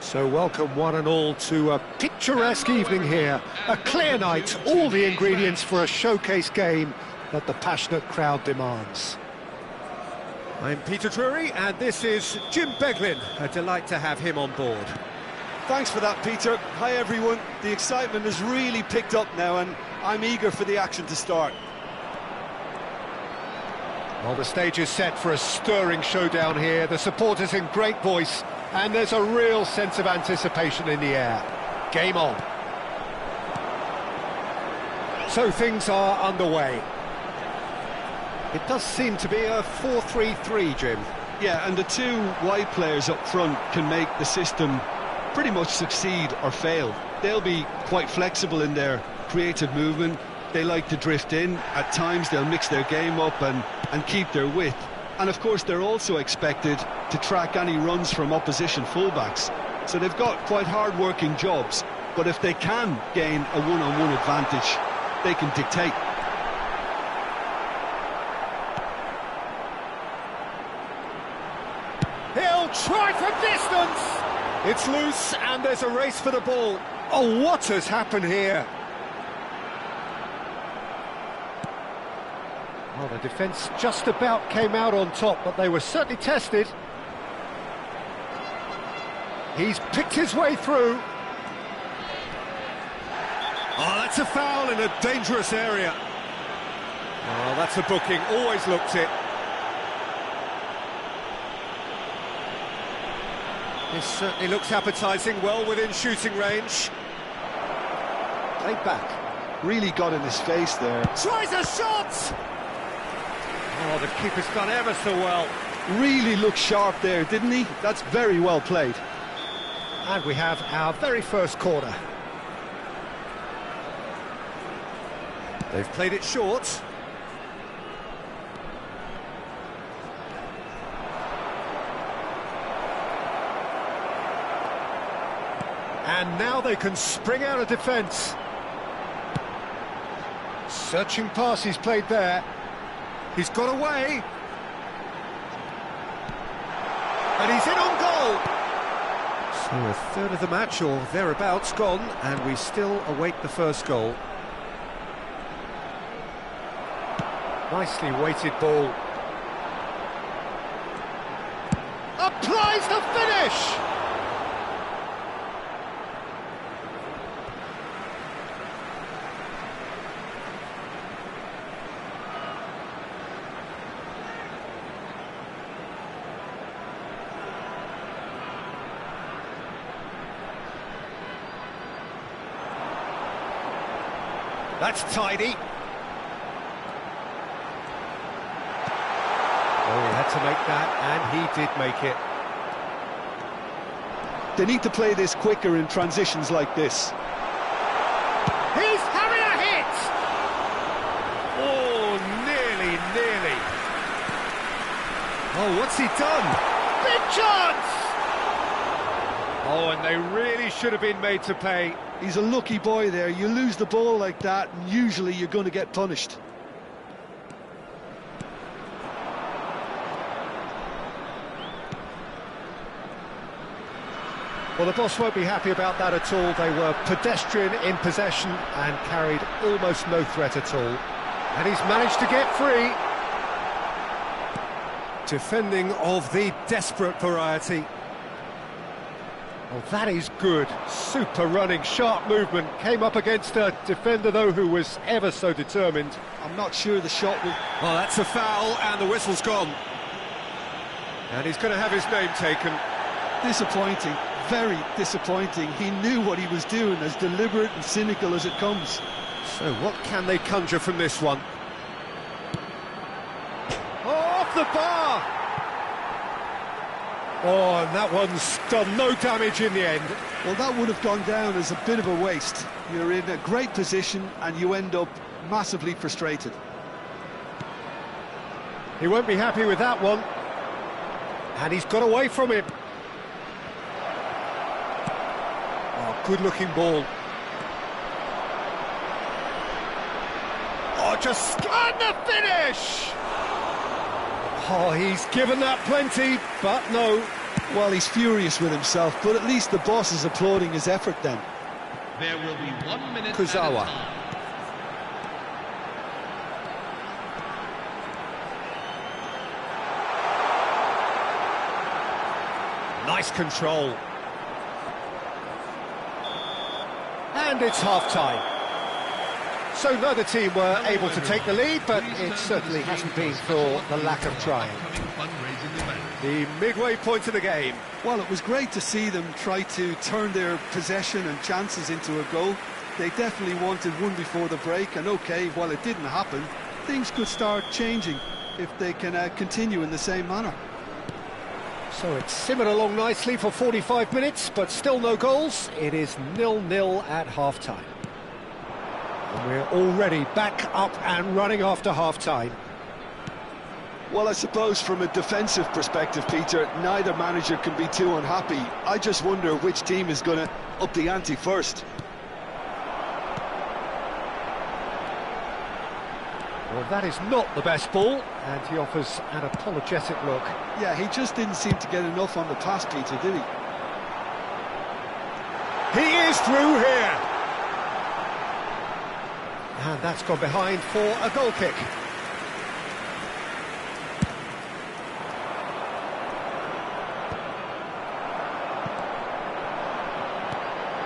So welcome one and all to a picturesque evening here. A clear night, all the ingredients for a showcase game that the passionate crowd demands. I'm Peter Drury and this is Jim Beglin. A delight to have him on board. Thanks for that, Peter. Hi everyone. The excitement has really picked up now and I'm eager for the action to start. Well, the stage is set for a stirring showdown here. The supporters in great voice, and there's a real sense of anticipation in the air. Game on. So things are underway. It does seem to be a 4-3-3, Jim. Yeah, and the two wide players up front can make the system pretty much succeed or fail. They'll be quite flexible in their creative movement. They like to drift in. At times they'll mix their game up and keep their width. And of course they're also expected to track any runs from opposition fullbacks. So they've got quite hard-working jobs, but if they can gain a one-on-one advantage, they can dictate. He'll try from distance! It's loose and there's a race for the ball. Oh, what has happened here? Well, the defence just about came out on top, but they were certainly tested. He's picked his way through. Oh, that's a foul in a dangerous area. Oh, that's a booking, always looked it. This certainly looks appetising, well within shooting range. Played back. Really got in his face there. Tries a shot! Oh, the keeper's done ever so well. Really looked sharp there, didn't he? That's very well played. And we have our very first corner. They've played it short. And now they can spring out of defence. Searching pass he's played there. He's got away. And he's in on goal. So a third of the match or thereabouts gone, and we still await the first goal. Nicely weighted ball. Applies the finish! That's tidy. Oh, he had to make that, and he did make it. They need to play this quicker in transitions like this. He's having a hit! Oh, nearly. Oh, what's he done? Big chance! Oh, and they really should have been made to pay. He's a lucky boy there. You lose the ball like that, and usually you're going to get punished. Well, the boss won't be happy about that at all. They were pedestrian in possession and carried almost no threat at all. And he's managed to get free. Defending of the desperate variety. Oh, that is good. Super running, sharp movement. Came up against a defender, though, who was ever so determined. I'm not sure the shot will... Oh, that's a foul, and the whistle's gone. And he's going to have his name taken. Disappointing, very disappointing. He knew what he was doing, as deliberate and cynical as it comes. So what can they conjure from this one? Oh, off the bar! Oh, and that one's done no damage in the end. Well, that would have gone down as a bit of a waste. You're in a great position and you end up massively frustrated. He won't be happy with that one. And he's got away from him. Oh, good-looking ball. Oh, just... and the finish! Oh, he's given that plenty, but no. Well, he's furious with himself, but at least the boss is applauding his effort then. There will be 1 minute. Kuzawa. Nice control. And it's half-time. So neither team were able to take the lead, but it certainly hasn't been for the lack of trying. The midway point of the game. Well, it was great to see them try to turn their possession and chances into a goal. They definitely wanted one before the break, and okay, while it didn't happen, things could start changing if they can continue in the same manner. So it's simmered along nicely for 45 minutes, but still no goals. It is 0-0 at half-time. And we're already back up and running after half-time. Well, I suppose from a defensive perspective, Peter, neither manager can be too unhappy. I just wonder which team is going to up the ante first. Well, that is not the best ball, and he offers an apologetic look. Yeah, he just didn't seem to get enough on the pass, Peter, did he? He is through here! And that's gone behind for a goal kick.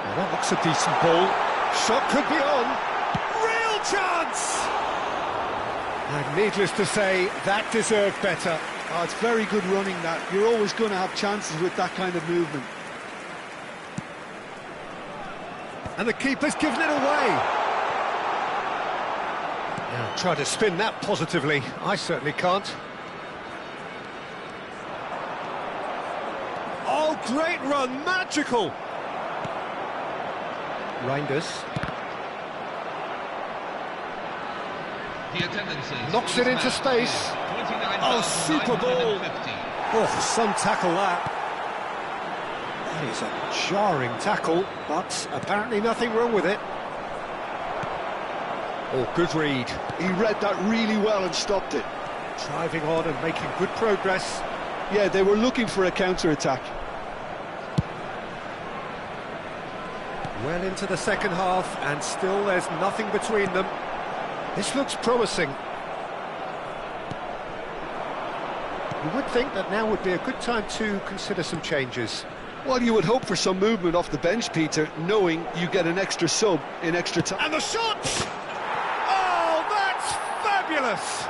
Well, that looks a decent ball. Shot could be on. Real chance! And needless to say, that deserved better. Oh, it's very good running, that. You're always going to have chances with that kind of movement. And the keeper's given it away. Now, try to spin that positively. I certainly can't. Oh, great run, magical! Reinders. Knocks it into space. Oh, super ball. Oh, some tackle that. That is a jarring tackle, but apparently nothing wrong with it. Oh, good read. He read that really well and stopped it. Driving on and making good progress. Yeah, they were looking for a counter-attack. Well into the second half, and still there's nothing between them. This looks promising. You would think that now would be a good time to consider some changes. Well, you would hope for some movement off the bench, Peter, knowing you get an extra sub in extra time. And the shot! Oh, that's fabulous!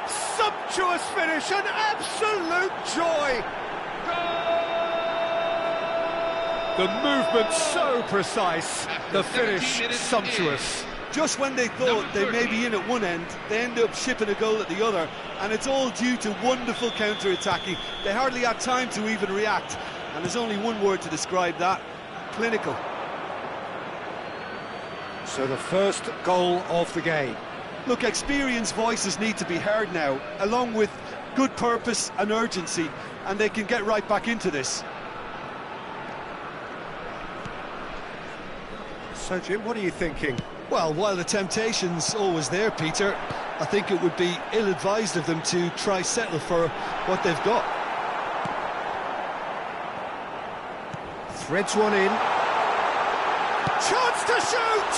Sumptuous finish, an absolute joy! The movement so precise, the finish sumptuous. Just when they thought they may be in at one end, they end up shipping a goal at the other, and it's all due to wonderful counter-attacking. They hardly had time to even react, and there's only one word to describe that: clinical. So the first goal of the game. Look, experienced voices need to be heard now, along with good purpose and urgency, and they can get right back into this. So, Jim, what are you thinking? Well, while the temptation's always there, Peter, I think it would be ill-advised of them to try settle for what they've got. Threads one in. Chance to shoot!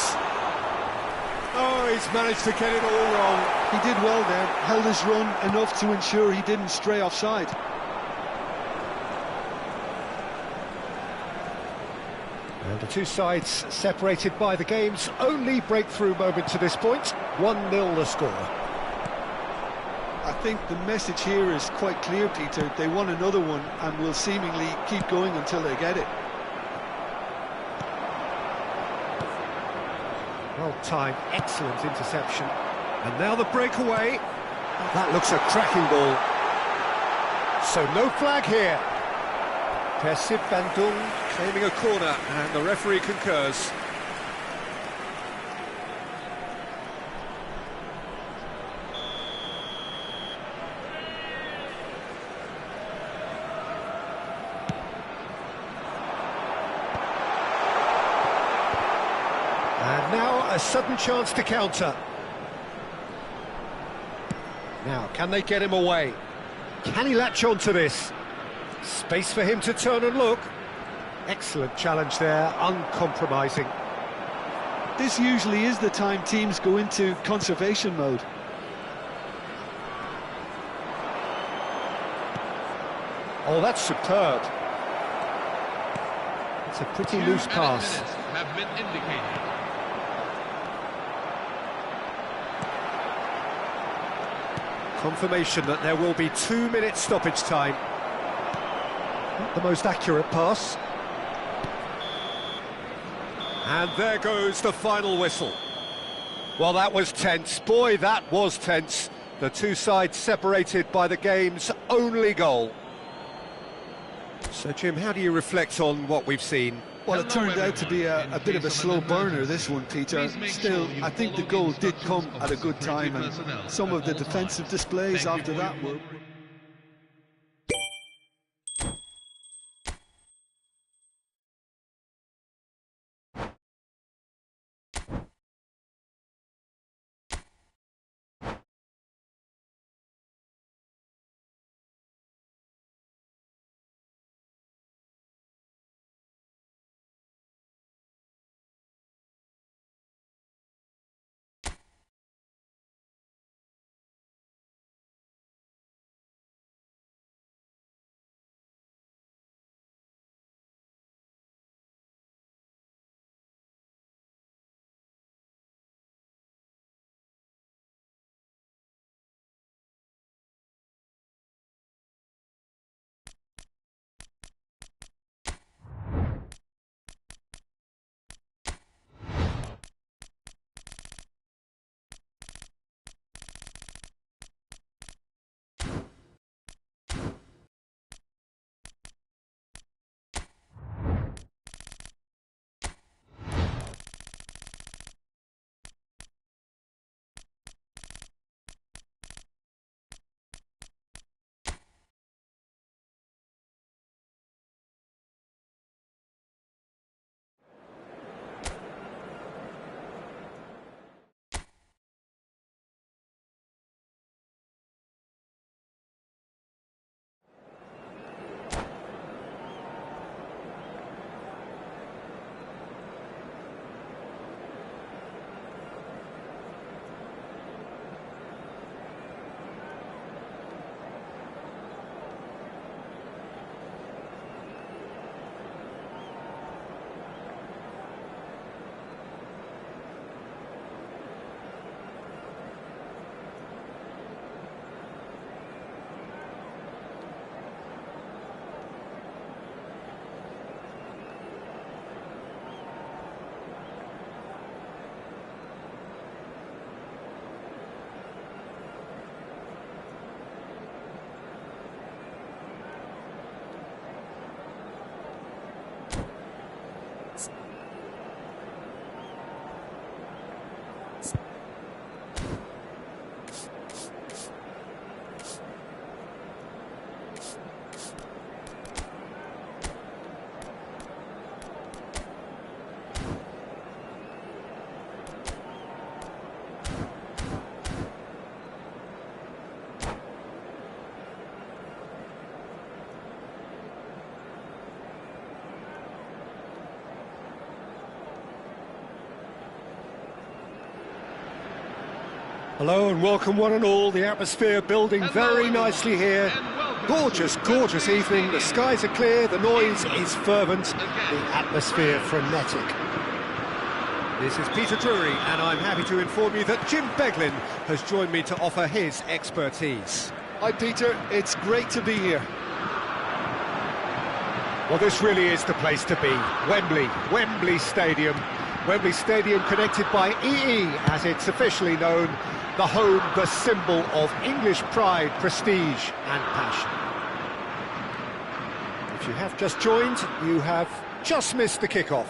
Oh, he's managed to get it all wrong. He did well there, held his run enough to ensure he didn't stray offside. And the two sides separated by the game's only breakthrough moment to this point. 1-0 the score. I think the message here is quite clear, Peter. They want another one and will seemingly keep going until they get it. Well timed, excellent interception. And now the breakaway. That looks a cracking ball. So no flag here. Persib Bandung claiming a corner, and the referee concurs. And now a sudden chance to counter. Now, can they get him away? Can he latch on to this? Space for him to turn and look. Excellent challenge there, uncompromising. This usually is the time teams go into conservation mode. Oh, that's superb. It's a pretty loose pass. Have been indicated. Confirmation that there will be 2 minutes stoppage time. Not the most accurate pass. And there goes the final whistle. Well, that was tense. Boy, that was tense. The two sides separated by the game's only goal. So, Jim, how do you reflect on what we've seen? Well, it turned out to be a bit of a slow burner, this one, Peter. Still, I think the goal did come at a good time, and some of the defensive displays after that were... Hello and welcome one and all. The atmosphere building very nicely here. Gorgeous, gorgeous evening. The skies are clear, the noise is fervent, the atmosphere frenetic. This is Peter Drury and I'm happy to inform you that Jim Beglin has joined me to offer his expertise. Hi Peter, it's great to be here. Well, this really is the place to be. Wembley Stadium. Wembley Stadium connected by EE, as it's officially known, the home, the symbol of English pride, prestige and passion. If you have just joined, you have just missed the kickoff.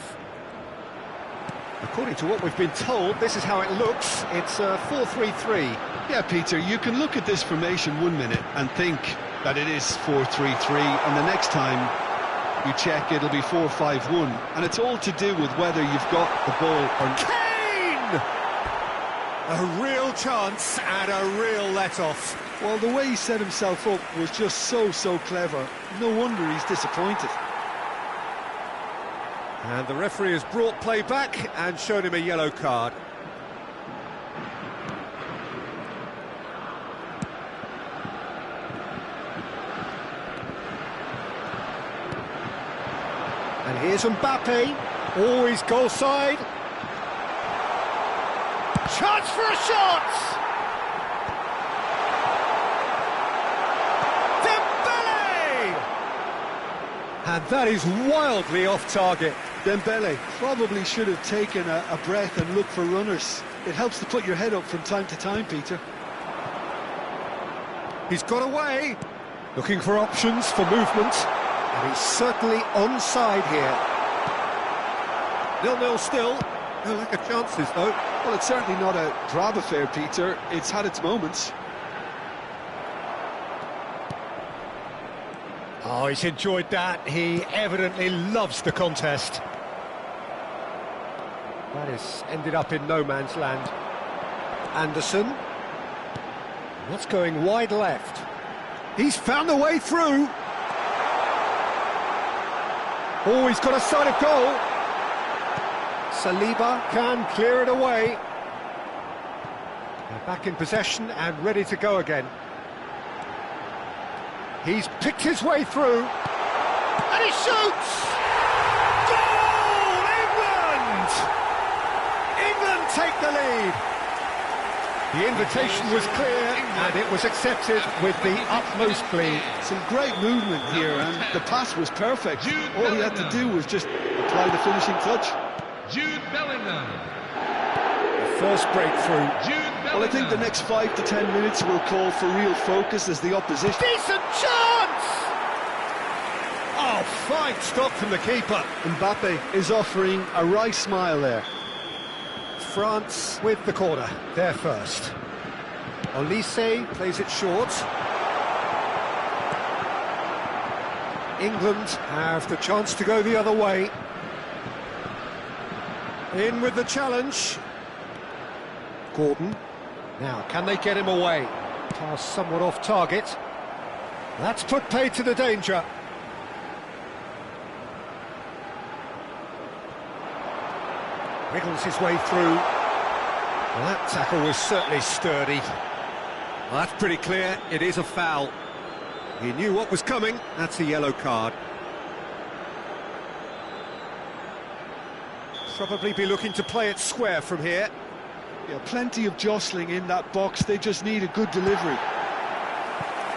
According to what we've been told, this is how it looks. It's a 4-3-3. Yeah, Peter, you can look at this formation 1 minute and think that it is 4-3-3, and the next time you check, it'll be 4-5-1, and it's all to do with whether you've got the ball or not. Kane! A real chance and a real let-off. Well, the way he set himself up was just so clever. No wonder he's disappointed. And the referee has brought play back and shown him a yellow card. And here's Mbappe, always goal side. Chance for a shot! Dembele! And that is wildly off target. Dembele probably should have taken a breath and looked for runners. It helps to put your head up from time to time, Peter. He's got away, looking for options for movement. And he's certainly onside here. 0-0 still. No lack of chances, though. Well, it's certainly not a drab affair, Peter. It's had its moments. Oh, he's enjoyed that. He evidently loves the contest. That has ended up in no man's land. Anderson. That's going wide left. He's found a way through. Oh, he's got a sight of goal. Saliba can clear it away. They're back in possession and ready to go again. He's picked his way through. And he shoots! Goal! England! England take the lead. The invitation was clear and it was accepted with the utmost glee. Some great movement here and the pass was perfect. All he had to do was just apply the finishing touch. Jude Bellingham. First breakthrough. Well, I think the next 5 to 10 minutes will call for real focus as the opposition... Decent chance! Oh, fine stop from the keeper. Mbappe is offering a wry smile there. France with the corner, they're first. Olise plays it short. England have the chance to go the other way. In with the challenge. Gordon. Now, can they get him away? Pass somewhat off target. That's put paid to the danger. Wiggles his way through. Well, that tackle was certainly sturdy. Well, that's pretty clear, it is a foul. He knew what was coming, that's a yellow card. Probably be looking to play it square from here. Yeah, plenty of jostling in that box, they just need a good delivery.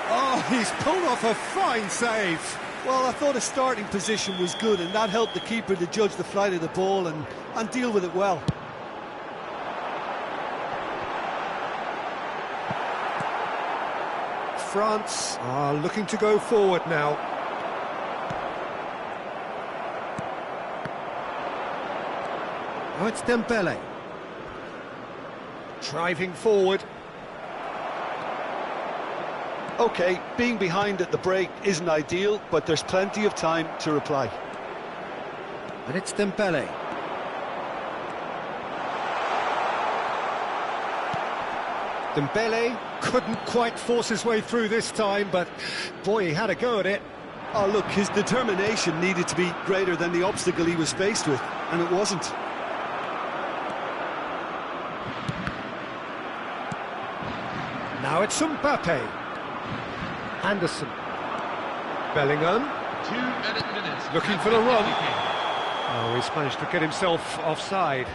Oh, he's pulled off a fine save. Well, I thought his starting position was good and that helped the keeper to judge the flight of the ball and deal with it well. France are looking to go forward now. Oh, it's Dembele. Driving forward. OK, being behind at the break isn't ideal, but there's plenty of time to reply. And it's Dembele. Dembele couldn't quite force his way through this time, but boy, he had a go at it. Oh, look, his determination needed to be greater than the obstacle he was faced with, and it wasn't. Now it's Mbappe. Anderson. Bellingham. 2 added minutes. Looking for the run. Oh, he's managed to get himself offside.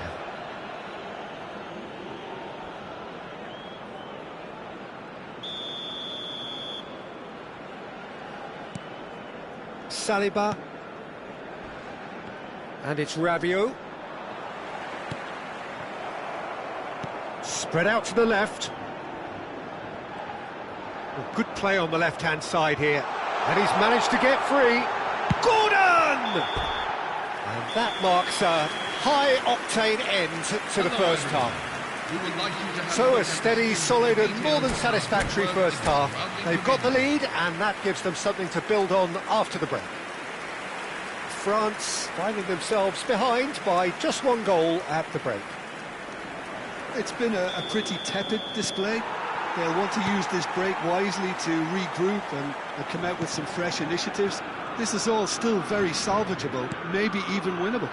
Saliba. And it's Rabiot. Spread out to the left. Well, good play on the left-hand side here. And he's managed to get free. Gordon! And that marks a high-octane end to the first half. So a steady, solid and more than satisfactory first half. They've got the lead and that gives them something to build on after the break. France finding themselves behind by just one goal at the break. It's been a pretty tepid display. They'll want to use this break wisely to regroup and come out with some fresh initiatives. This is all still very salvageable, maybe even winnable.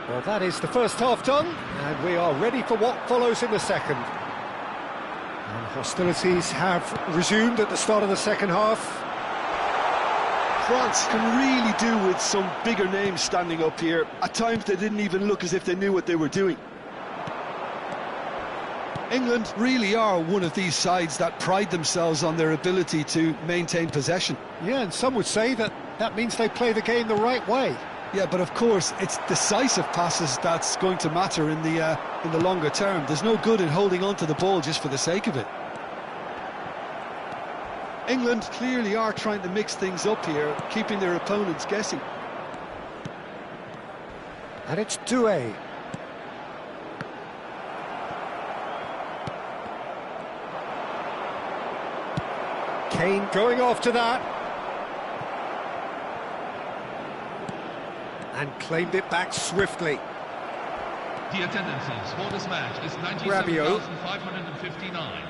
Well, that is the first half done, and we are ready for what follows in the second. And hostilities have resumed at the start of the second half. France can really do with some bigger names standing up here. At times they didn't even look as if they knew what they were doing. England really are one of these sides that pride themselves on their ability to maintain possession. Yeah, and some would say that means they play the game the right way. Yeah, but of course, it's decisive passes that's going to matter in the longer term. There's no good in holding on to the ball just for the sake of it. England clearly are trying to mix things up here, keeping their opponents guessing. And it's Doué. Kane going after that. And claimed it back swiftly. The attendances for this match is 97,559.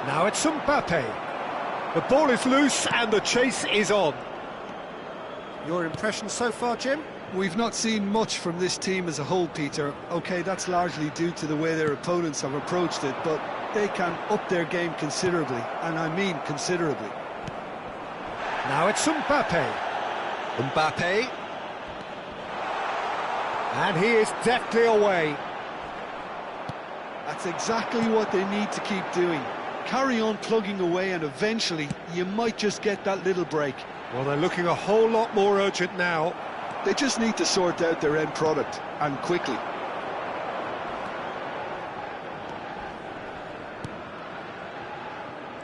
Now it's Mbappe. The ball is loose and the chase is on. Your impression so far, Jim? We've not seen much from this team as a whole, Peter. OK, that's largely due to the way their opponents have approached it, but they can up their game considerably, and I mean considerably. Now it's Mbappe. Mbappe. And he is deftly away. That's exactly what they need to keep doing. Carry on plugging away and eventually you might just get that little break. Well, they're looking a whole lot more urgent now. They just need to sort out their end product, and quickly.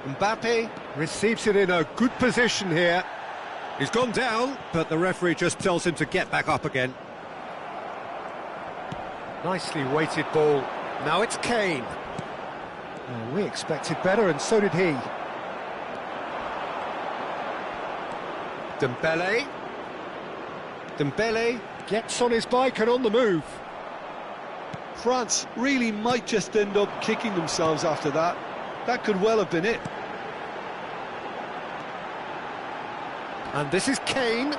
Mbappe receives it in a good position here. He's gone down, but the referee just tells him to get back up again. Nicely weighted ball. Now it's Kane. Oh, we expected better, and so did he. Dembele. Dembele gets on his bike and on the move. France really might just end up kicking themselves after that. That could well have been it. And this is Kane.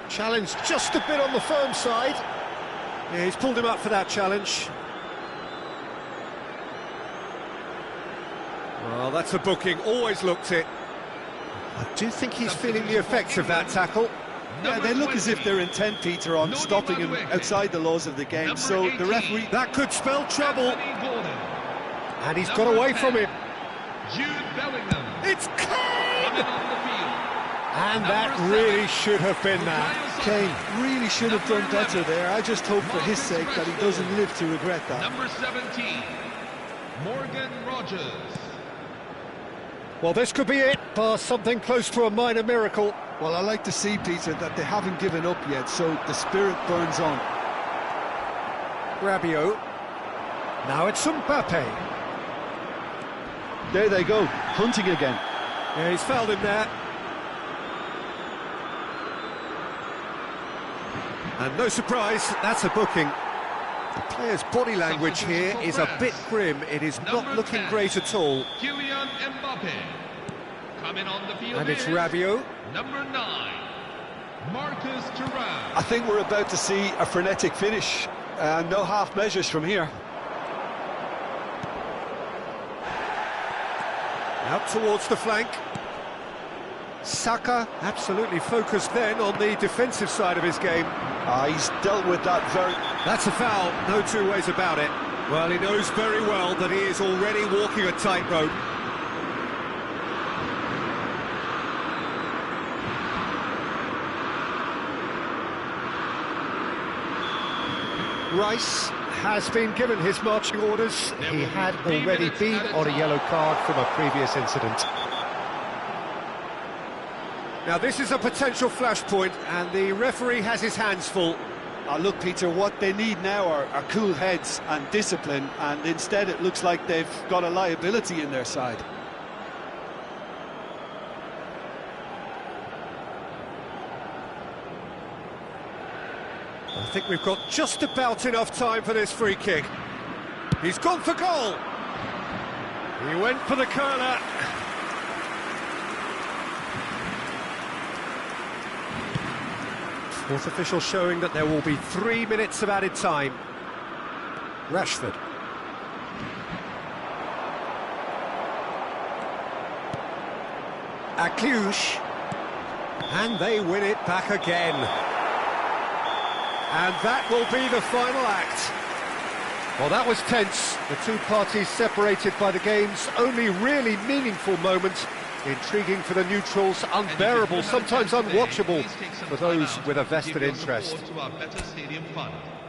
Challenge just a bit on the firm side. Yeah, he's pulled him up for that challenge. Well, that's a booking, always looked it. I do think he's feeling the effects of that tackle. Yeah, they look as if they're intent, Peter, on stopping him outside the laws of the game, so the referee... That could spell trouble. And he's got away from him. It's Kane! And that really should have been that. Kane really should have done better there. I just hope for his sake that he doesn't live to regret that. Number 17, Morgan Rogers. Well, this could be it, bar something close to a minor miracle. Well, I like to see, Peter, that they haven't given up yet, so the spirit burns on. Rabiot. Now it's Mbappe. There they go, hunting again. Yeah, he's fouled him there. And no surprise, that's a booking. The player's body language here is a bit grim. It is not looking great at all. Kylian Mbappe. Coming on the field. And it's Rabiot. Number 9, Marcus Thuram. I think we're about to see a frenetic finish. No half measures from here. Out towards the flank. Saka absolutely focused then on the defensive side of his game. He's dealt with that very... That's a foul, no two ways about it. Well, he knows very well that he is already walking a tightrope. Rice has been given his marching orders. He had already been on a yellow card from a previous incident. Now this is a potential flashpoint, and the referee has his hands full. Look, Peter, what they need now are cool heads and discipline, and instead it looks like they've got a liability in their side. I think we've got just about enough time for this free kick. He's gone for goal. He went for the curler. Fourth official showing that there will be 3 minutes of added time. Rashford. Akliouche. And they win it back again. And that will be the final act. Well, that was tense. The two parties separated by the game's only really meaningful moment. Intriguing for the neutrals, unbearable, sometimes unwatchable for those with a vested interest.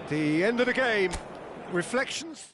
The end of the game. Reflections?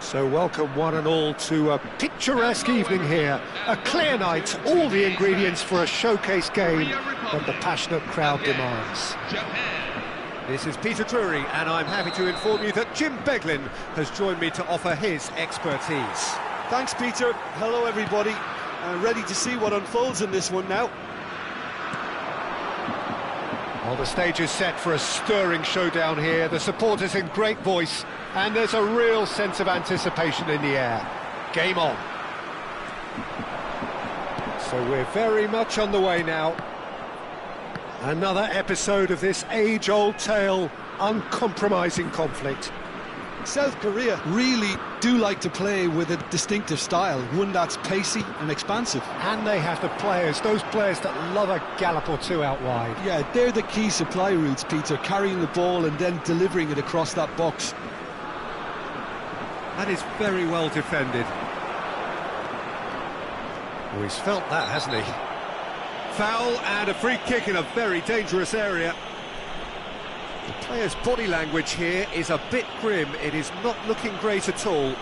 So welcome one and all to a picturesque evening here. A clear night, all the ingredients for a showcase game that the passionate crowd demands. This is Peter Drury, and I'm happy to inform you that Jim Beglin has joined me to offer his expertise. Thanks, Peter. Hello, everybody. Ready to see what unfolds in this one now. Well, the stage is set for a stirring showdown here. The supporters in great voice, and there's a real sense of anticipation in the air. Game on. So we're very much on the way now. Another episode of this age-old tale, uncompromising conflict. South Korea really do like to play with a distinctive style, one that's pacey and expansive. And they have the players, those players that love a gallop or two out wide. Yeah, they're the key supply routes, Peter, carrying the ball and then delivering it across that box. That is very well defended. Oh, he's felt that, hasn't he? Foul and a free kick in a very dangerous area. The player's body language here is a bit grim. It is not looking great at all.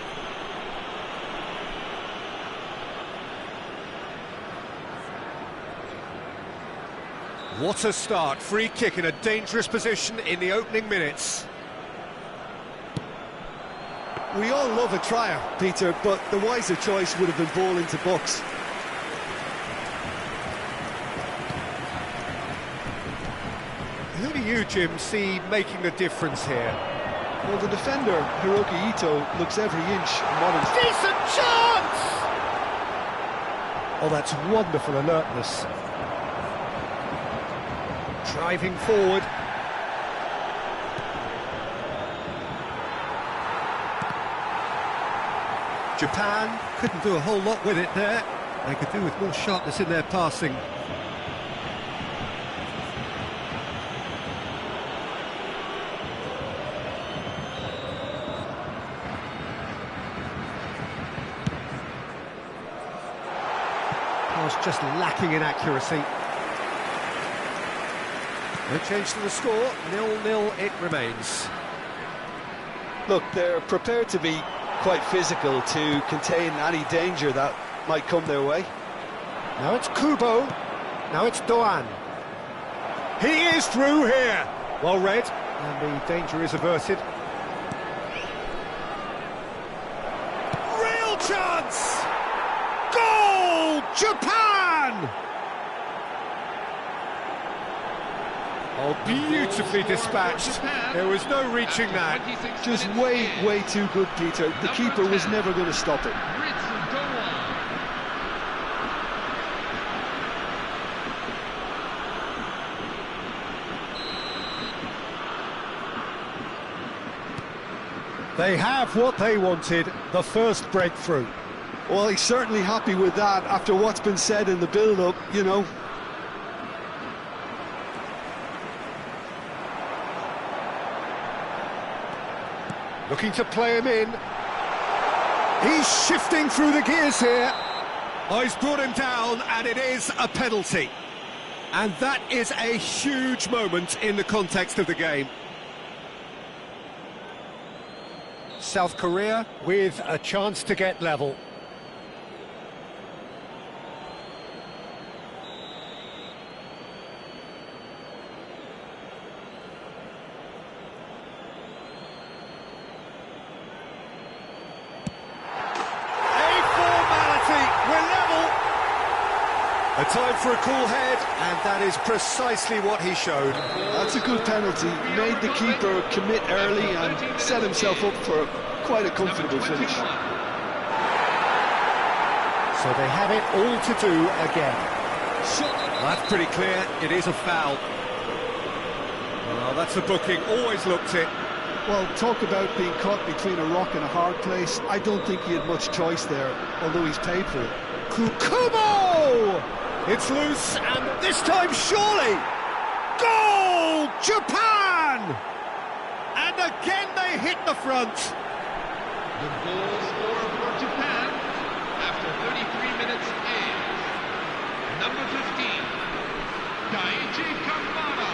What a start. Free kick in a dangerous position in the opening minutes. We all love a trier, Peter, but the wiser choice would have been ball into box. Who do you, Jim, see making the difference here? Well, the defender, Hiroki Ito, looks every inch modern. Decent chance! Oh, that's wonderful alertness. Driving forward. Japan couldn't do a whole lot with it there. They could do with more sharpness in their passing. Pass just lacking in accuracy. No change to the score, 0-0 it remains. Look, they're prepared to be quite physical to contain any danger that might come their way. Now it's Kubo. Now it's Doan. He is through here. Well read, and the danger is averted. Real chance! Goal! Japan! Oh, beautifully dispatched. There was no reaching that. Just way too good, Peter. The keeper was never going to stop it. They have what they wanted, the first breakthrough. Well, he's certainly happy with that after what's been said in the build-up, you know. Looking to play him in. He's shifting through the gears here. Oh, he's brought him down, and it is a penalty. And that is a huge moment in the context of the game. South Korea with a chance to get level. A time for a cool head, and that is precisely what he showed. That's a good penalty. Made the keeper commit early and set himself up for quite a comfortable finish. So they have it all to do again. That's pretty clear. It is a foul. Well, that's a booking. Always looked it. Well, talk about being caught between a rock and a hard place. I don't think he had much choice there, although he's paid for it. Kukumo! It's loose, and this time surely! Goal! Japan! And again they hit the front. The goal scorer for Japan after 33 minutes is number 15, Daichi Kamada.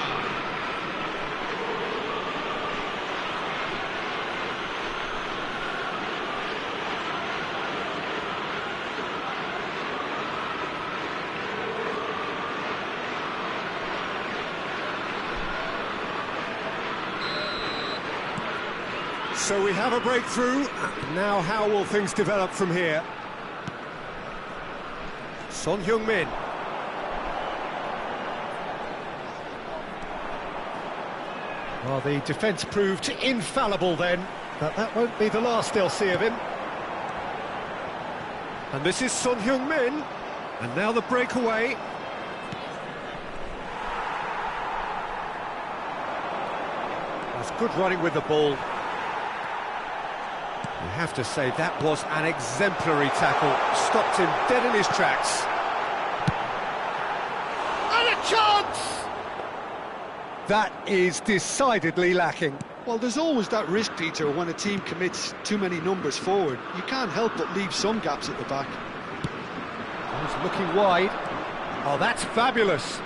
So we have a breakthrough. Now how will things develop from here? Son Heung-min. Well, the defence proved infallible then, but that won't be the last they'll see of him. And this is Son Heung-min, and now the breakaway. That's good running with the ball. You have to say that was an exemplary tackle. Stopped him dead in his tracks. And a chance! That is decidedly lacking. Well, there's always that risk, Peter, when a team commits too many numbers forward. You can't help but leave some gaps at the back. He's looking wide. Oh, that's fabulous.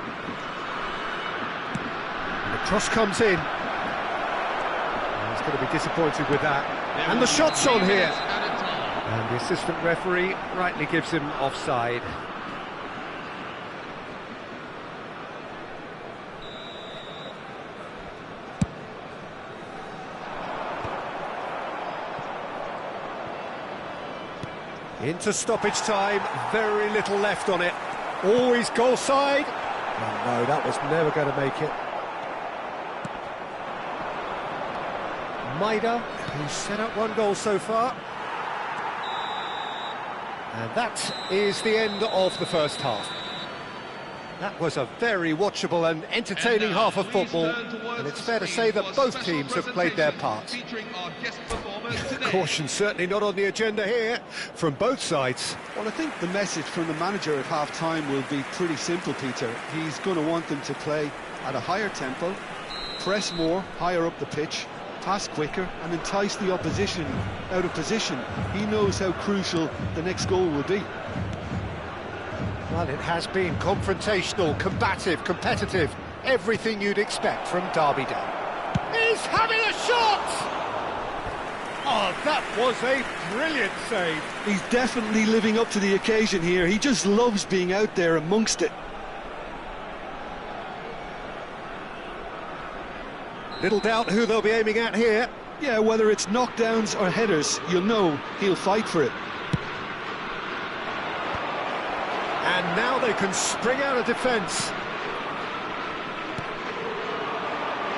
And the cross comes in. He's going to be disappointed with that. And the shot's on here. And the assistant referee rightly gives him offside. Into stoppage time, very little left on it. Always goal side. Oh no, that was never going to make it. Maida, who's set up one goal so far. And that is the end of the first half. That was a very watchable and entertaining half of football, and it's fair to say that both teams have played their part. Caution certainly not on the agenda here, from both sides. Well, I think the message from the manager at half-time will be pretty simple, Peter. He's going to want them to play at a higher tempo, press more, higher up the pitch, pass quicker, and entice the opposition out of position. He knows how crucial the next goal will be. Well, it has been confrontational, combative, competitive, everything you'd expect from Derby Day. He's having a shot! Oh, that was a brilliant save. He's definitely living up to the occasion here. He just loves being out there amongst it. Little doubt who they'll be aiming at here. Yeah, whether it's knockdowns or headers, you'll know he'll fight for it. And now they can spring out of defence.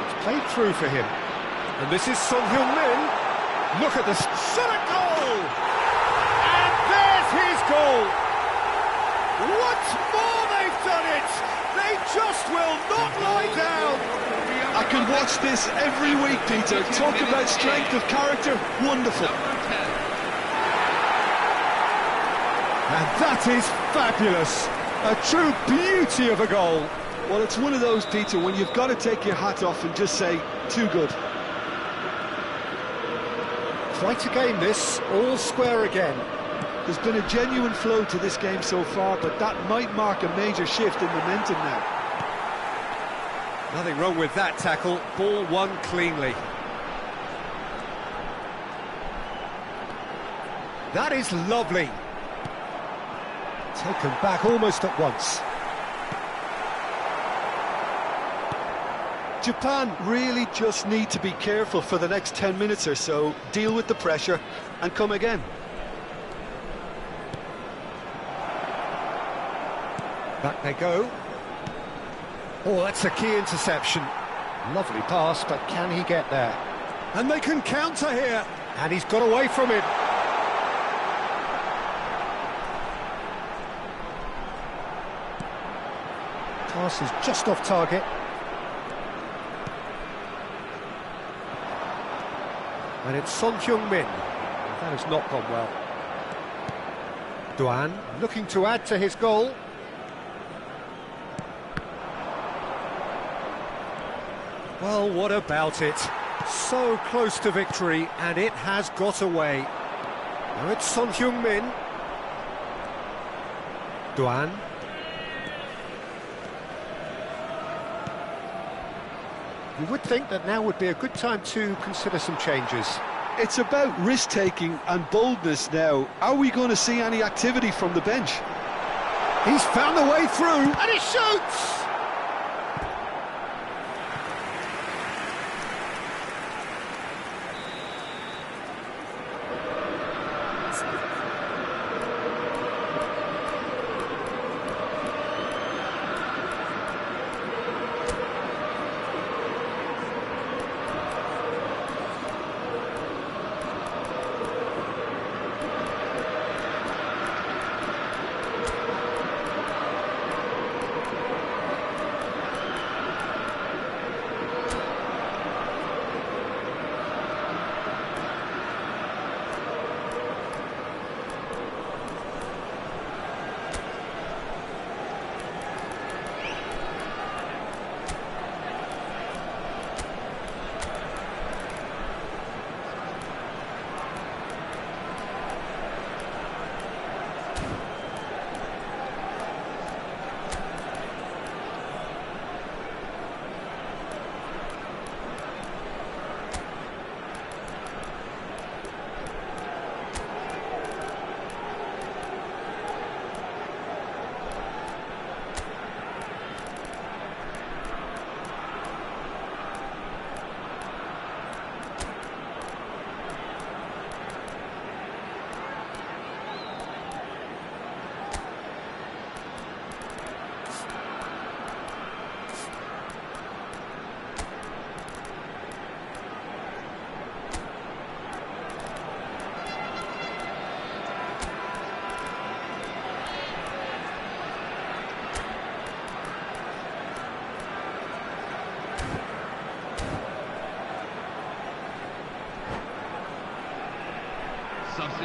It's played through for him. And this is Son Heung-min. Look at this. Shot a goal! And there's his goal! Once more they've done it! They just will not lie down! I can watch this every week, Peter. Talk about strength of character. Wonderful. And that is fabulous. A true beauty of a goal. Well, it's one of those, Peter, when you've got to take your hat off and just say, too good. Quite a game this, all square again. There's been a genuine flow to this game so far, but that might mark a major shift in momentum now. Nothing wrong with that tackle, ball won cleanly. That is lovely. Taken back almost at once. Japan really just need to be careful for the next 10 minutes or so, deal with the pressure and come again. Back they go. Oh, that's a key interception. Lovely pass, but can he get there? And they can counter here. And he's got away from it. Pass is just off target. And it's Son Heung-min. That has not gone well. Duan looking to add to his goal. Well, what about it? So close to victory, and it has got away. Now it's Son Heung-min. Duan. You would think that now would be a good time to consider some changes. It's about risk-taking and boldness now. Are we going to see any activity from the bench? He's found the way through, and he shoots!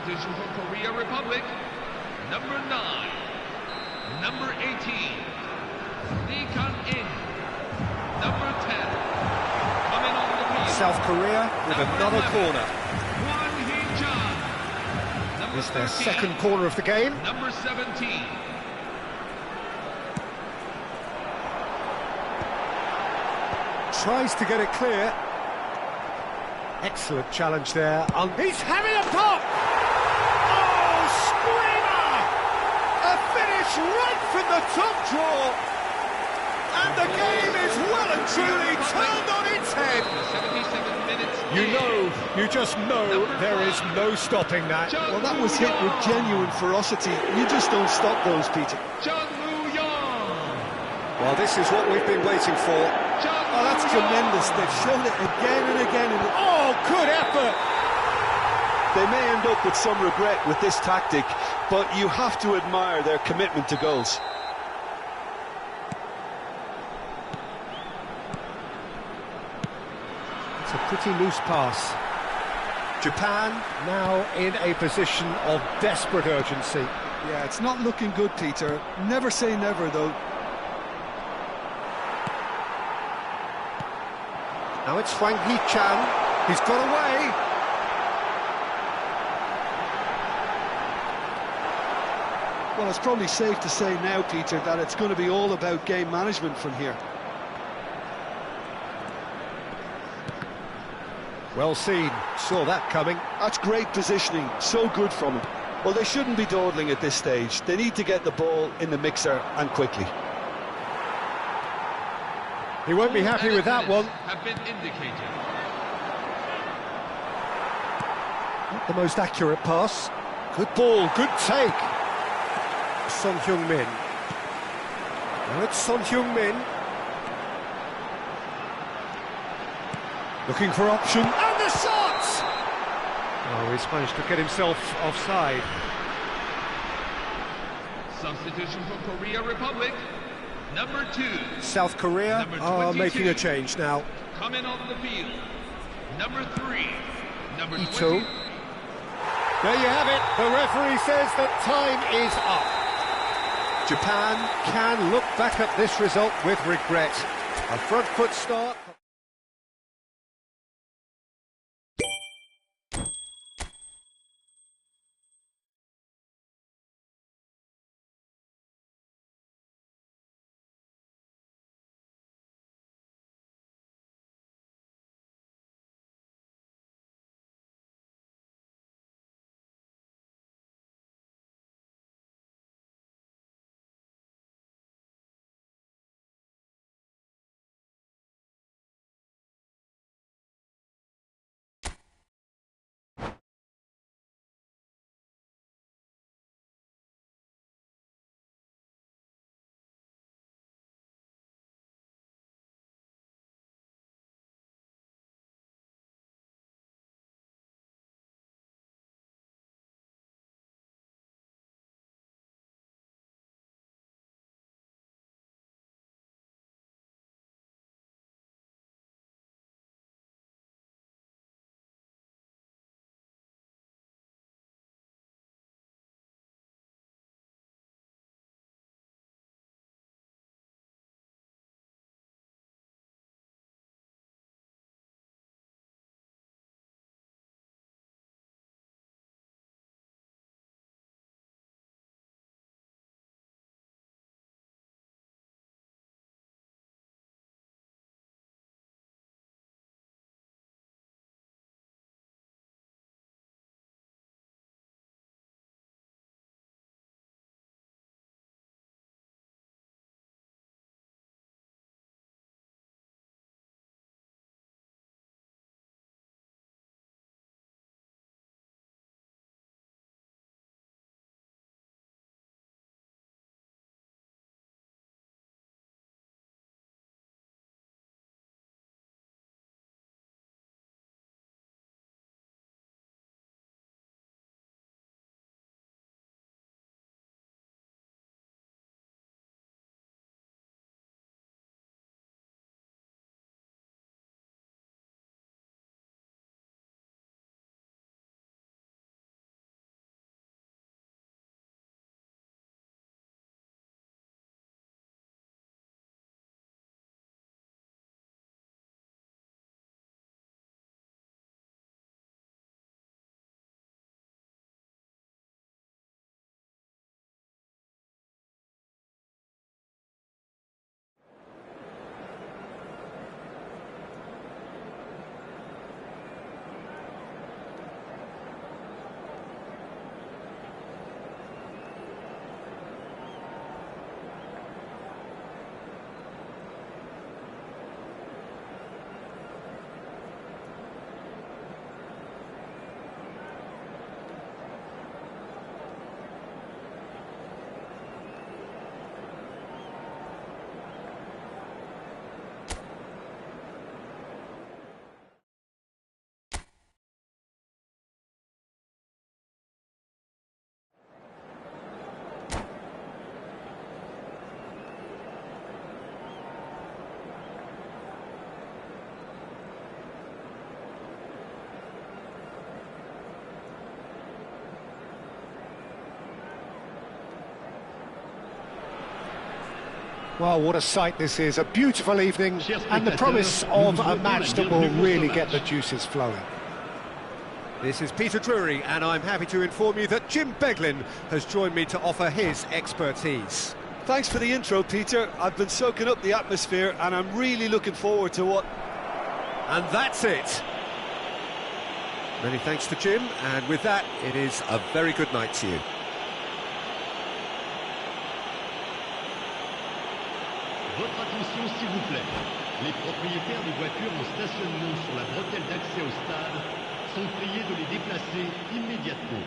Substitution for Korea Republic. Number 9. Number 18. Lee Kan-in. Number 10. Coming on the field. South Korea with another 11. corner. Won Hee-chan. Number It's their 13. second corner of the game. Number 17. Tries to get it clear. Excellent challenge there. He's having a pop! Oh, screamer! A finish right from the top draw. And the game is well and truly turned on its head. 77 minutes. You just know there is no stopping that. Well, that was hit with genuine ferocity. You just don't stop those, Peter. Chung Woo-young. Well, this is what we've been waiting for. Oh, that's tremendous. They've shown it again and again. Oh, good effort! They may end up with some regret with this tactic, but you have to admire their commitment to goals. It's a pretty loose pass. Japan now in a position of desperate urgency. Yeah, it's not looking good, Peter. Never say never, though. Now it's Hwang Hee-chan. He's got away. Well, it's probably safe to say now, Peter, that it's going to be all about game management from here. Well seen. Saw that coming. That's great positioning. So good from him. Well, they shouldn't be dawdling at this stage. They need to get the ball in the mixer and quickly. He won't be happy with that one. Have been indicated. Not the most accurate pass. Good ball, good take. Son Heung-min. Now it's Son Heung-min. Looking for option. And the shot! Oh, he's managed to get himself offside. Substitution for Korea Republic. Number 2. South Korea Number are 22. making a change now. Coming on the field. Number 3. Number Ito. 20. There you have it. The referee says that time is up. Japan can look back at this result with regret. A front foot start. Well, what a sight this is, a beautiful evening and the promise of a match that will really get the juices flowing. This is Peter Drury, and I'm happy to inform you that Jim Beglin has joined me to offer his expertise. Thanks for the intro, Peter. I've been soaking up the atmosphere and I'm really looking forward to what... And that's it. Many thanks to Jim, and with that, it is a very good night to you. Votre attention s'il vous plaît. Les propriétaires de voitures en stationnement sur la bretelle d'accès au stade sont priés de les déplacer immédiatement.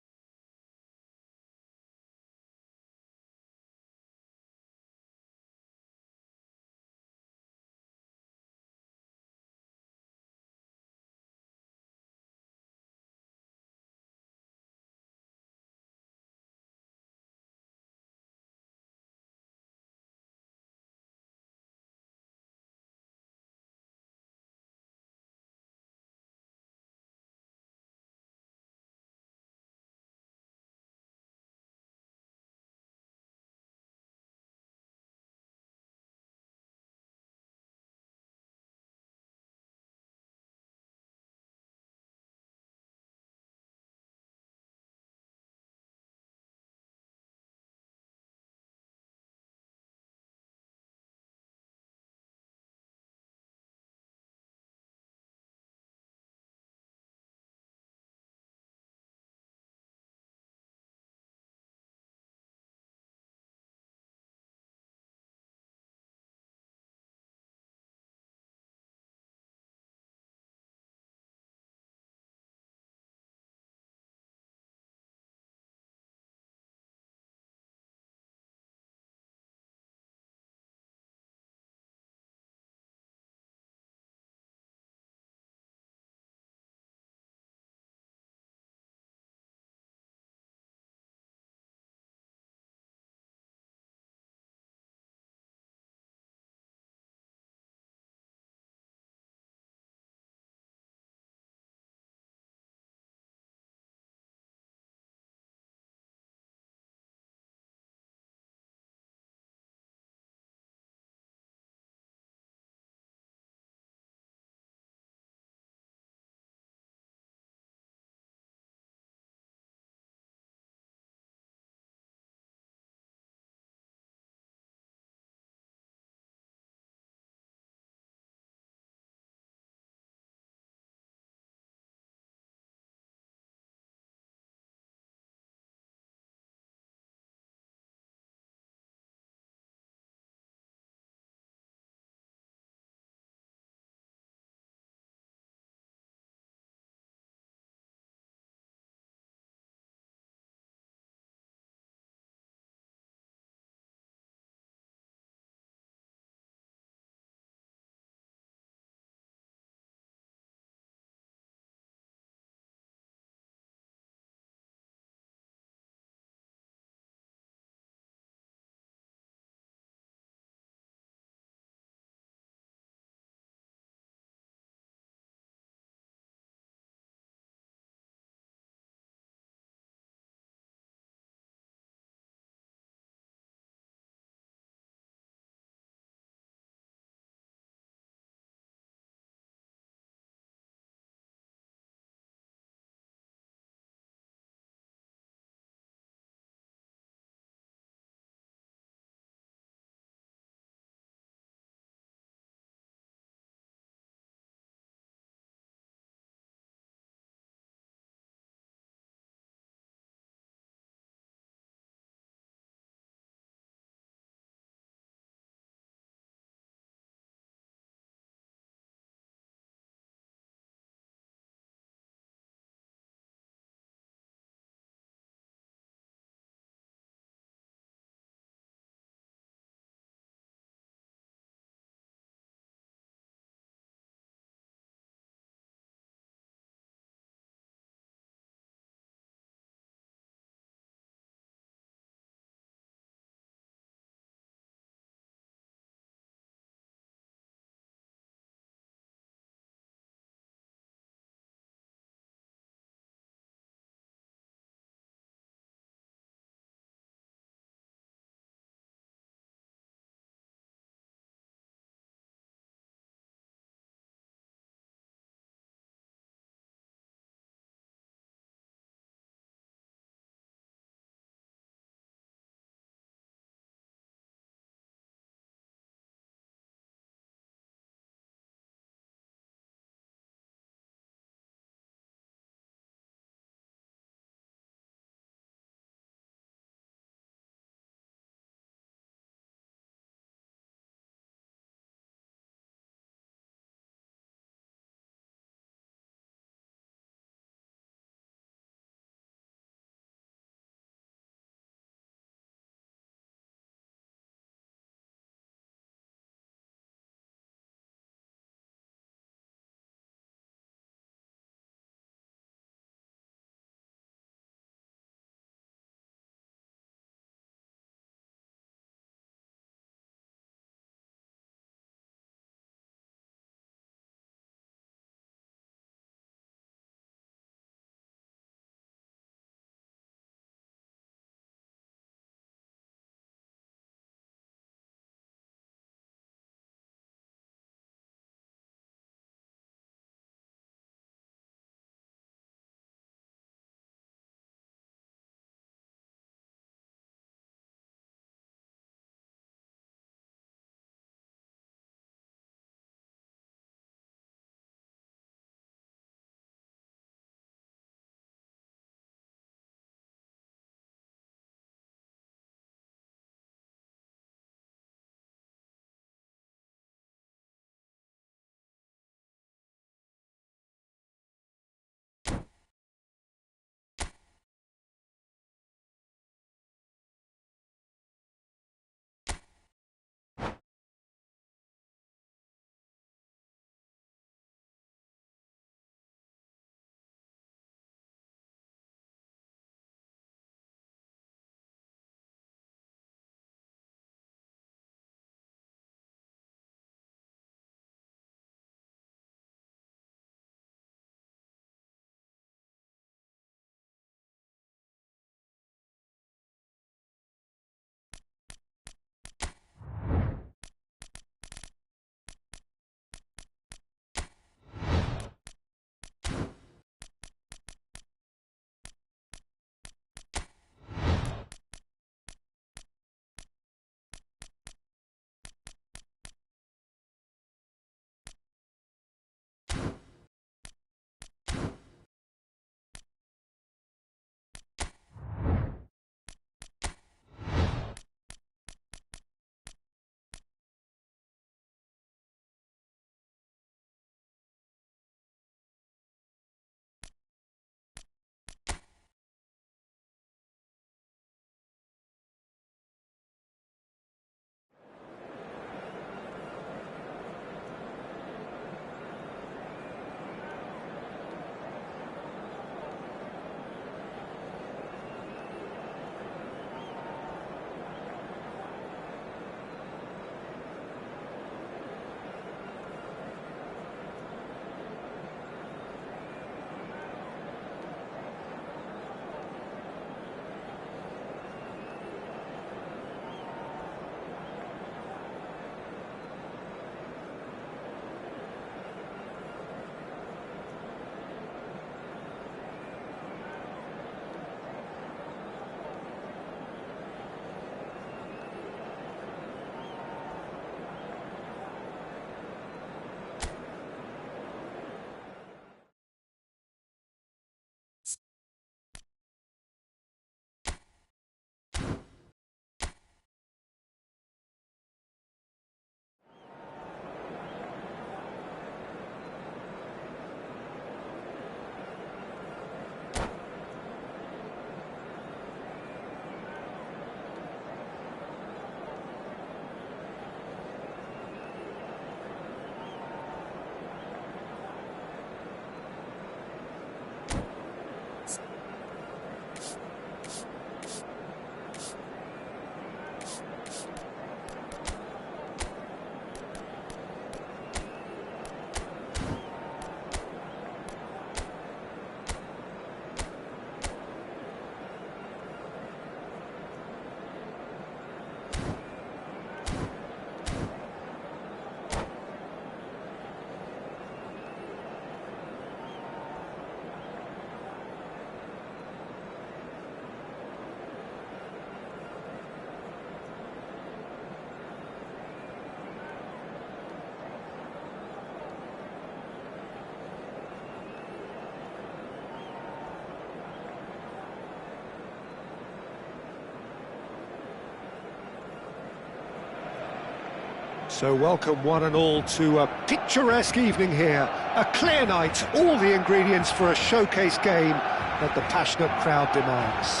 So welcome one and all to a picturesque evening here. A clear night, all the ingredients for a showcase game that the passionate crowd demands.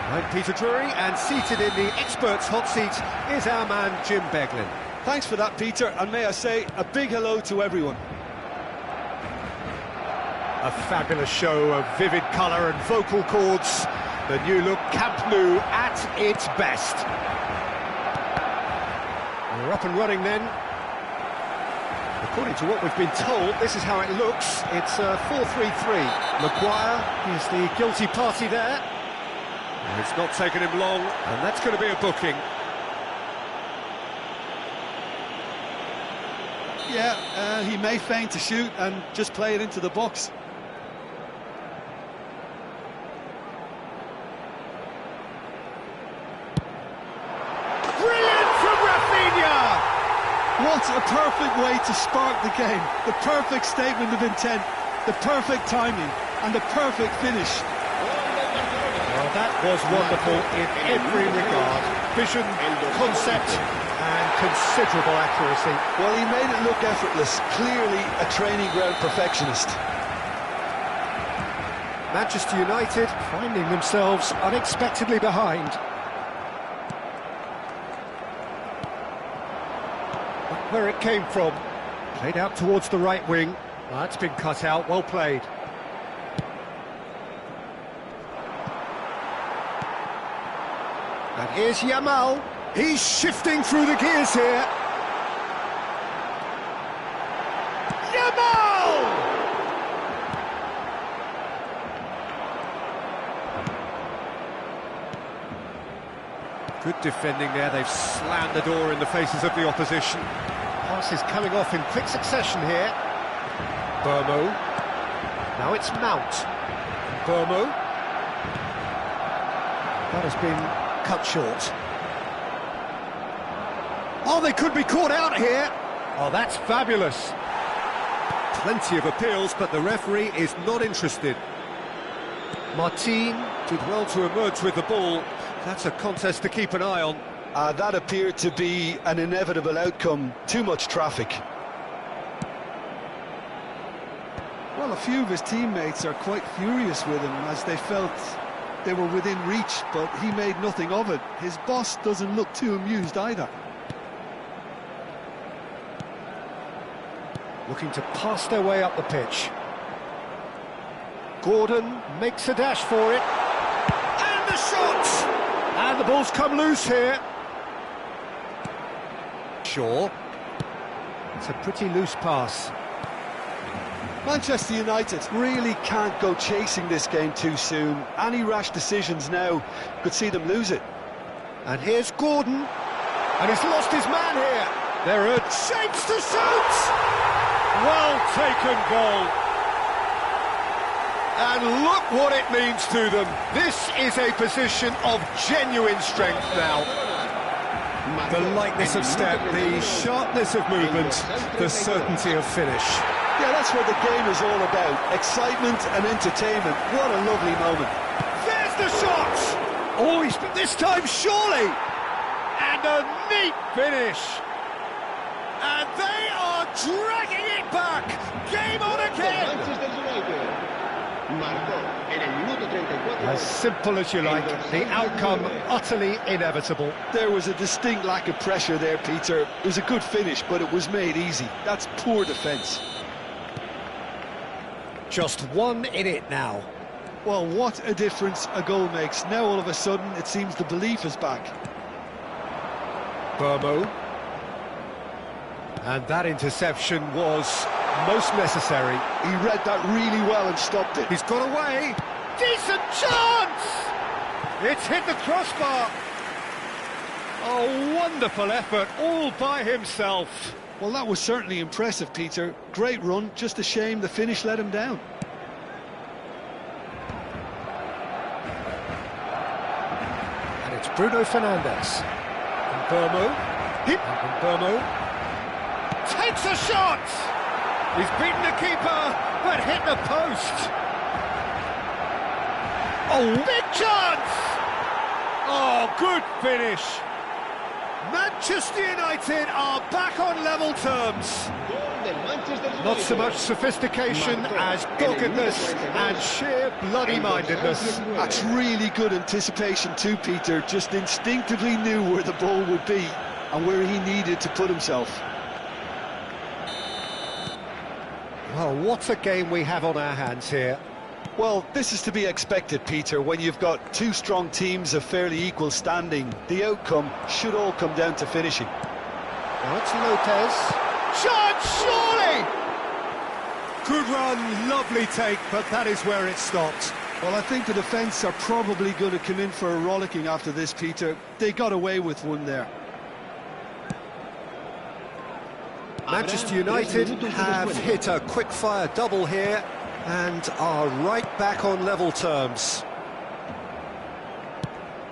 I'm Peter Drury, and seated in the experts' hot seat is our man Jim Beglin. Thanks for that, Peter, and may I say a big hello to everyone. A fabulous show of vivid colour and vocal cords. The new look Camp Nou at its best. We're up and running then. According to what we've been told, this is how it looks. It's a 4-3-3. Maguire is the guilty party there. It's not taken him long, and that's going to be a booking. Yeah, he may feign to shoot and just play it into the box. Brilliant from Rafinha! What a perfect way to spark the game. The perfect statement of intent, the perfect timing, and the perfect finish. Well, that was wonderful in every regard. Vision, concept, and considerable accuracy. Well, he made it look effortless, clearly a training ground perfectionist. Manchester United finding themselves unexpectedly behind. But where it came from, played out towards the right wing. That's been cut out, well played. And here's Yamal. He's shifting through the gears here. Yamal! Good defending there. They've slammed the door in the faces of the opposition. Passes coming off in quick succession here. Burmo. Now it's Mount. Burmo. That has been cut short. Oh, they could be caught out here. Oh, that's fabulous. Plenty of appeals, but the referee is not interested. Martin did well to emerge with the ball. That's a contest to keep an eye on. That appeared to be an inevitable outcome. Too much traffic. Well, a few of his teammates are quite furious with him as they felt they were within reach, but he made nothing of it. His boss doesn't look too amused either. Looking to pass their way up the pitch. Gordon makes a dash for it. And the shot! And the ball's come loose here. Shaw. It's a pretty loose pass. Manchester United really can't go chasing this game too soon. Any rash decisions now could see them lose it. And here's Gordon. And he's lost his man here. There are shapes to shoot! Well taken goal. And look what it means to them. This is a position of genuine strength now. The lightness of step, the sharpness of movement, the certainty of finish. Yeah, that's what the game is all about. Excitement and entertainment. What a lovely moment. There's the shot! Oh, this time surely! And a neat finish. And they are dragging it back. Game on again. As simple as you like, the outcome utterly inevitable. There was a distinct lack of pressure there, Peter. It was a good finish, but it was made easy. That's poor defence. Just one in it now. Well, what a difference a goal makes. Now all of a sudden it seems the belief is back. Burmo. And that interception was most necessary. He read that really well and stopped it. He's got away. Decent chance! It's hit the crossbar. Oh, wonderful effort, all by himself. Well, that was certainly impressive, Peter. Great run, just a shame the finish let him down. And it's Bruno Fernandes. And Burmo. And Burmo takes a shot! He's beaten the keeper, but hit the post. Oh, big chance! Oh, good finish. Manchester United are back on level terms. Not so much sophistication as doggedness and sheer bloody-mindedness. That's really good anticipation too, Peter. Just instinctively knew where the ball would be and where he needed to put himself. Well, what a game we have on our hands here. Well, this is to be expected, Peter. When you've got two strong teams of fairly equal standing, the outcome should all come down to finishing. Now it's Lopez. Shot, surely! Good run, lovely take, but that is where it stopped. Well, I think the defence are probably going to come in for a rollicking after this, Peter. They got away with one there. Manchester United have hit a quick-fire double here and are right back on level terms.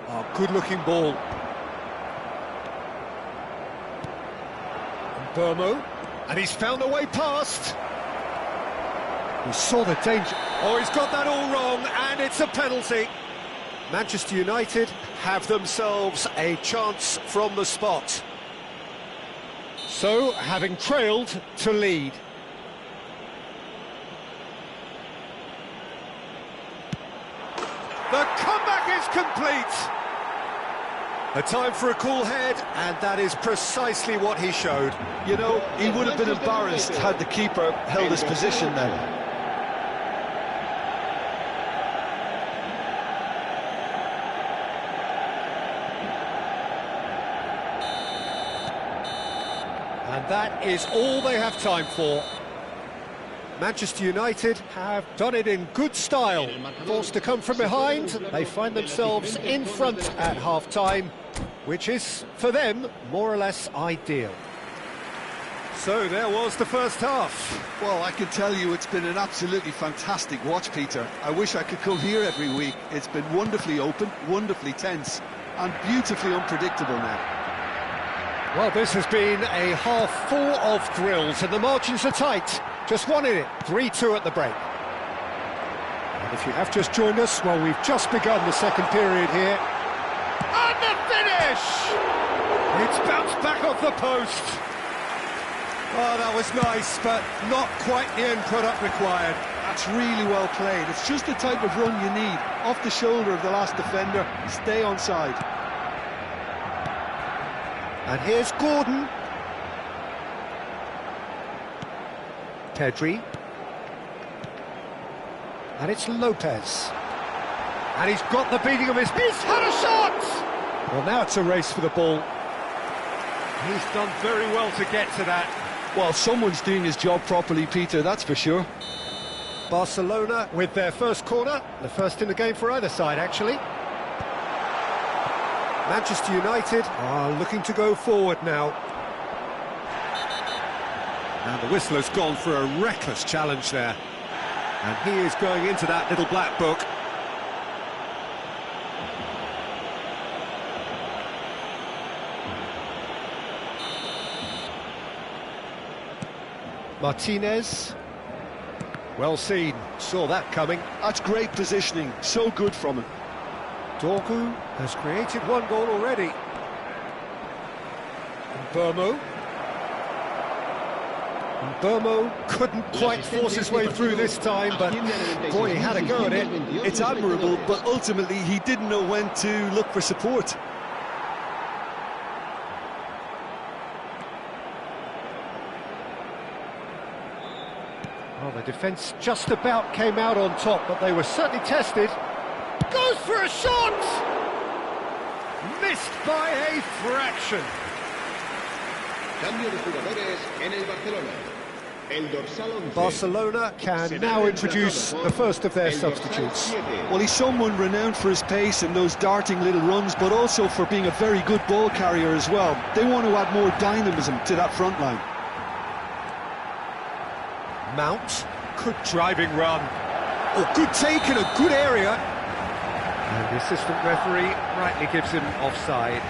Oh, good-looking ball. Burmo, and he's found a way past. He saw the danger. Oh, he's got that all wrong, and it's a penalty. Manchester United have themselves a chance from the spot. So, having trailed to lead. The comeback is complete. A time for a cool head, and that is precisely what he showed. You know, he would have been embarrassed had the keeper held his position then. And that is all they have time for. Manchester United have done it in good style. Forced to come from behind, they find themselves in front at half-time, which is, for them, more or less ideal. So there was the first half. Well, I can tell you it's been an absolutely fantastic watch, Peter. I wish I could come here every week. It's been wonderfully open, wonderfully tense, and beautifully unpredictable now. Well, this has been a half full of thrills, and the margins are tight. Just one in it, 3-2 at the break. And if you have just joined us, well, we've just begun the second period here. And the finish! It's bounced back off the post. Oh, that was nice, but not quite the end product required. That's really well played. It's just the type of run you need. Off the shoulder of the last defender, stay onside. And here's Gordon. Pedri. And it's Lopez. And he's got the beating of his... He's had a shot! Well, now it's a race for the ball. He's done very well to get to that. Well, someone's doing his job properly, Peter, that's for sure. Barcelona with their first corner. The first in the game for either side, actually. Manchester United are looking to go forward now. And the whistler's gone for a reckless challenge there. And he is going into that little black book. Martinez. Well seen, saw that coming. That's great positioning, so good from him. Dorgu has created one goal already. Burmo. Burmo couldn't quite force his way through this time, but boy, he had a go at it. It's admirable, but ultimately he didn't know when to look for support. Well, the defence just about came out on top, but they were certainly tested. Goes for a shot! Missed by a fraction. Cambio de jugadores en el Barcelona. El dorsal 11. Barcelona can now introduce the first of their substitutes. Well, he's someone renowned for his pace and those darting little runs, but also for being a very good ball carrier as well. They want to add more dynamism to that front line. Mount, good driving run. Oh, good take in a good area. And the assistant referee rightly gives him offside.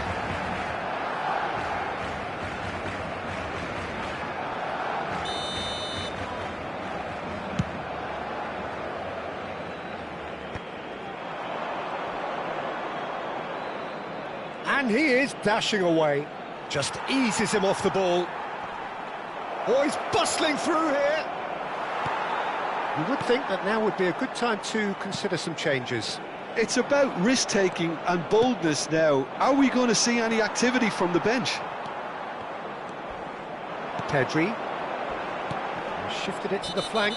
And he is dashing away. Just eases him off the ball. Oh, he's bustling through here. You would think that now would be a good time to consider some changes. It's about risk-taking and boldness now. Are we going to see any activity from the bench? Pedri. Shifted it to the flank.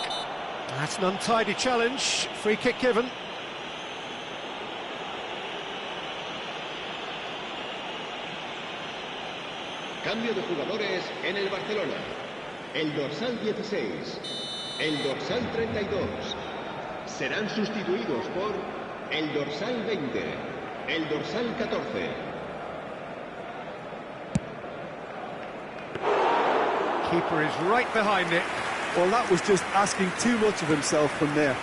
That's an untidy challenge. Free kick given. Cambio de jugadores en el Barcelona. El dorsal 16, el dorsal 32 serán sustituidos por el dorsal 20, el dorsal 14. Keeper is right behind it. Well, that was just asking too much of himself from there.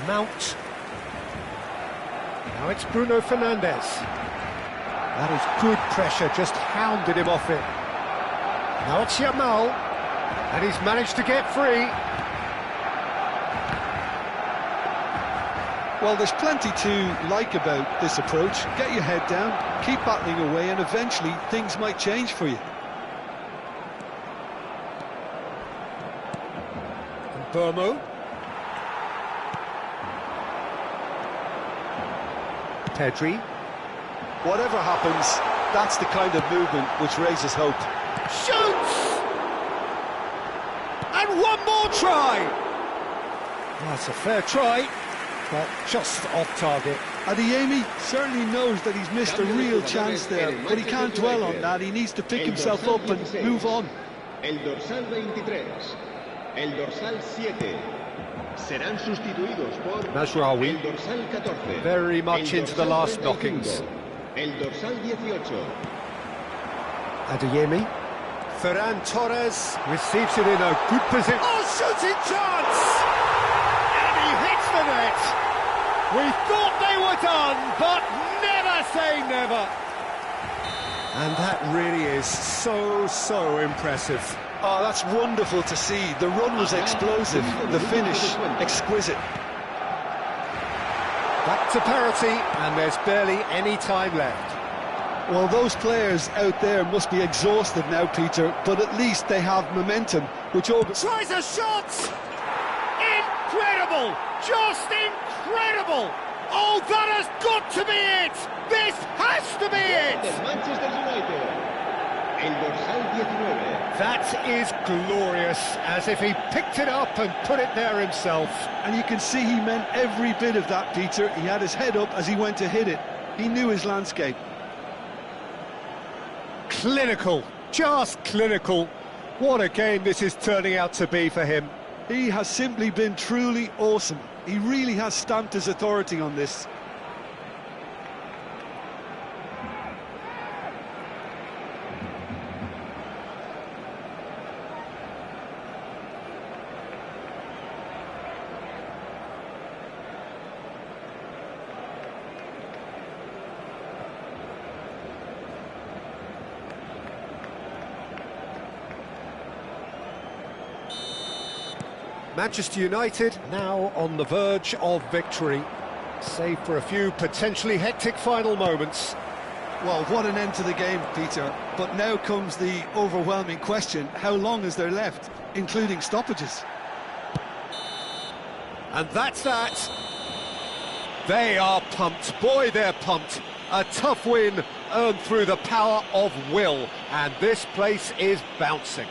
Mount. Now it's Bruno Fernandes. That is good pressure, just hounded him off it. Now it's Yamal, and he's managed to get free. Well, there's plenty to like about this approach. Get your head down, keep battling away, and eventually things might change for you. Burmo. Pedri. Whatever happens, that's the kind of movement which raises hope. Shoots! And one more try! That's a fair try, but just off target. Adeyemi certainly knows that he's missed a real chance there, but he can't dwell on that. He needs to pick himself up and move on. El dorsal 23, el dorsal 7 serán sustituidos por Mazraoui, el dorsal 14. very much into the last 35, knockings. El dorsal 18. Adeyemi. Ferran Torres receives it in a good position. Oh, shooting chance! And he hits the net. We thought they were done, but never say never. And that really is so impressive. Oh, that's wonderful to see. The run was explosive, the finish exquisite. Back to parity, and there's barely any time left. Well, those players out there must be exhausted now, Peter, but at least they have momentum, which all... Tries a shot! Incredible! Just incredible! Oh, that has got to be it! This has to be it! Manchester United. El dorsal 19. That is glorious, as if he picked it up and put it there himself. And you can see he meant every bit of that, Peter. He had his head up as he went to hit it. He knew his landscape. Clinical, just clinical. What a game this is turning out to be for him. He has simply been truly awesome. He really has stamped his authority on this. Manchester United now on the verge of victory, save for a few potentially hectic final moments. Well, what an end to the game, Peter. But now comes the overwhelming question, how long is there left, including stoppages? And that's that. They are pumped. Boy, they're pumped. A tough win earned through the power of will, and this place is bouncing.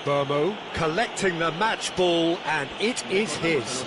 Burmo collecting the match ball, and it is his.